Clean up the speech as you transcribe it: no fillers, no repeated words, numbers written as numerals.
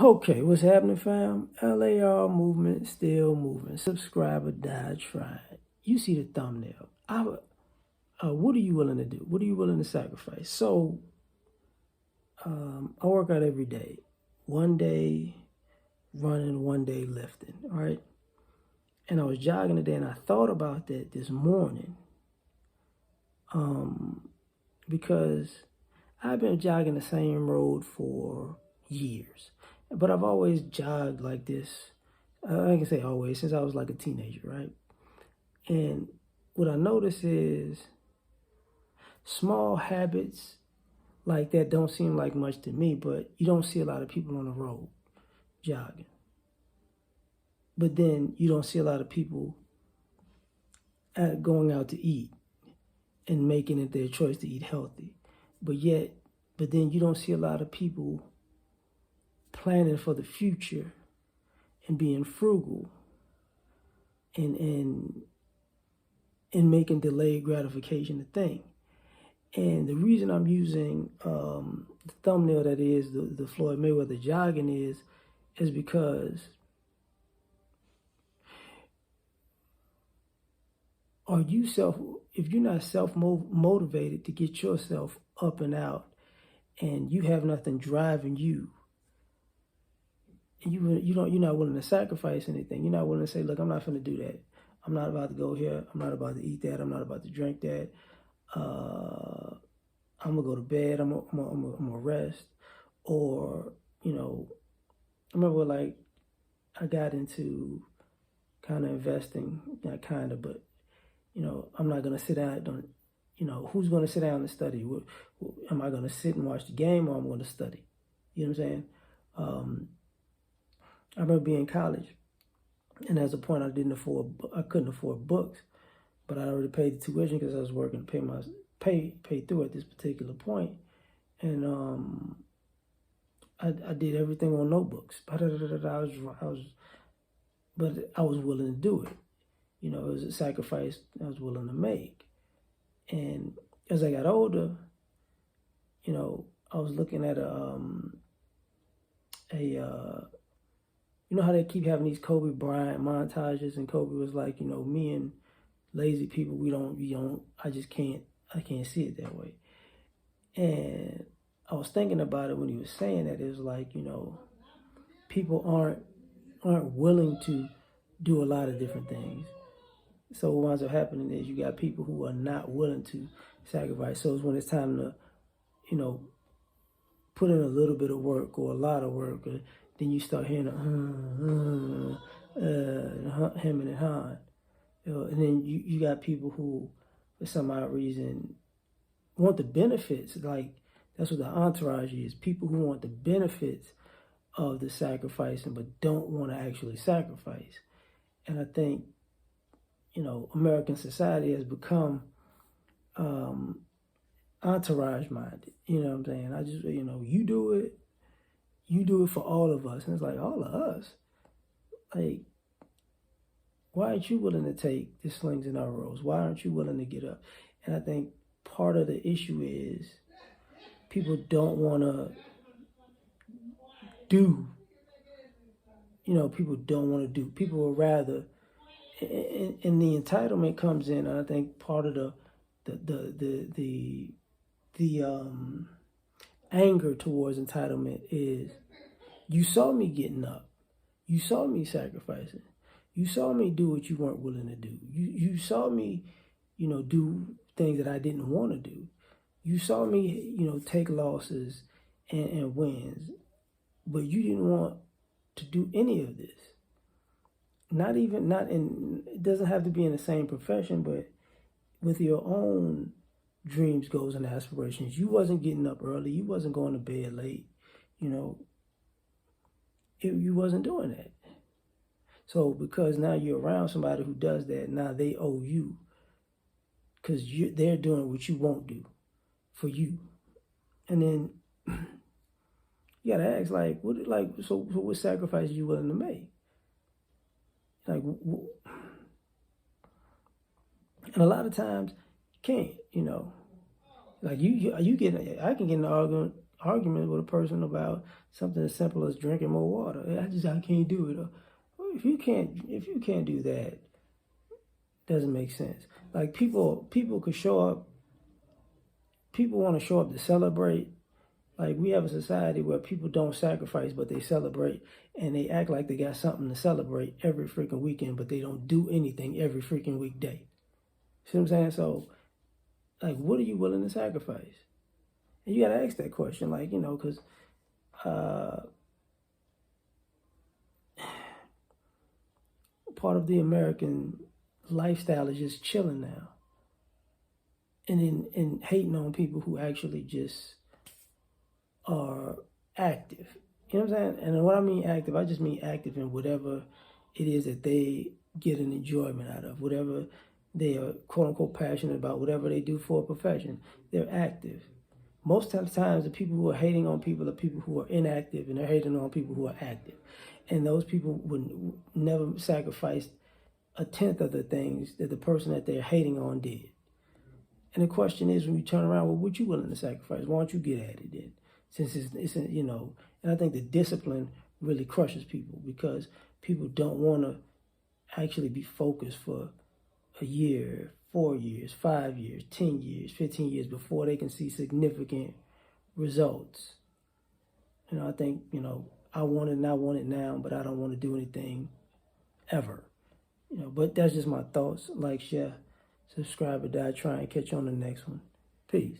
Okay, what's happening, fam? L.A.R. movement still moving. Subscriber died trying. You see the thumbnail. What are you willing to do? What are you willing to sacrifice? So, I work out every day. One day running, one day lifting, all right? And I was jogging today, and I thought about that this morning, because I've been jogging the same road for years, but I've always jogged like this. I can say always, since I was like a teenager, right? And what I notice is small habits like that don't seem like much to me, but you don't see a lot of people on the road jogging. But then you don't see a lot of people going out to eat and making it their choice to eat healthy. But then you don't see a lot of people planning for the future and being frugal and making delayed gratification a thing. And the reason I'm using the thumbnail that is the Floyd Mayweather jogging is because if you're not self-motivated to get yourself up and out and you have nothing driving you, and you're not willing to sacrifice anything. You're not willing to say, look, I'm not going to do that. I'm not about to go here. I'm not about to eat that. I'm not about to drink that. I'm gonna go to bed. I'm gonna rest. Or I remember like I got into kind of investing, not kind of, but I'm not gonna sit down. Who's gonna sit down and study? Am I gonna sit and watch the game, or I'm gonna study? You know what I'm saying? I remember being in college, and as a point, I couldn't afford books, but I already paid the tuition because I was working to pay through at this particular point, and I did everything on notebooks. But I was willing to do it. It was a sacrifice I was willing to make. And as I got older, I was looking at how they keep having these Kobe Bryant montages, and Kobe was like, me and lazy people, I can't see it that way. And I was thinking about it when he was saying that. It was like, people aren't willing to do a lot of different things. So what winds up happening is you got people who are not willing to sacrifice. So it's when it's time to, put in a little bit of work or a lot of work, then you start hearing hemming and hawing. And then you got people who, for some odd reason, want the benefits. Like, that's what the entourage is. People who want the benefits of the sacrificing but don't want to actually sacrifice. And I think, American society has become entourage minded. You know what I'm saying? I just, you do it for all of us. And it's like, all of us? Like, why aren't you willing to take the slings and arrows? Why aren't you willing to get up? And I think part of the issue is people don't want to do. People don't want to do. People would rather, and the entitlement comes in. And I think part of the anger towards entitlement is, you saw me getting up, you saw me sacrificing, you saw me do what you weren't willing to do. You saw me, do things that I didn't want to do. You saw me, take losses and wins, but you didn't want to do any of this. It doesn't have to be in the same profession, but with your own dreams, goals, and aspirations. You wasn't getting up early. You wasn't going to bed late. You wasn't doing that. So because now you're around somebody who does that, now they owe you, because they're doing what you won't do for you. And then you gotta ask, so what sacrifice are you willing to make? Like, and a lot of times you can't, like I can get in an argument with a person about something as simple as drinking more water. I can't do it. If you can't do that, it doesn't make sense. Like people could show up. People want to show up to celebrate. Like we have a society where people don't sacrifice, but they celebrate, and they act like they got something to celebrate every freaking weekend, but they don't do anything every freaking weekday. See what I'm saying? So, like, what are you willing to sacrifice? And you got to ask that question, like, because part of the American lifestyle is just chilling now, and hating on people who actually just are active. You know what I'm saying? And when I mean active, I just mean active in whatever it is that they get an enjoyment out of, whatever they are quote unquote passionate about, whatever they do for a profession. They're active. Most of the times, the people who are hating on people are people who are inactive, and they're hating on people who are active. And those people would never sacrifice a tenth of the things that the person that they're hating on did. And the question is, when you turn around, well, what you willing to sacrifice? Why don't you get at it then? Since and I think the discipline really crushes people because people don't want to actually be focused for a year, 4 years, 5 years, 10 years, 15 years before they can see significant results. I think, I want it and I want it now, but I don't want to do anything ever. But that's just my thoughts. Like, share, subscribe, or die. Try and catch you on the next one. Peace.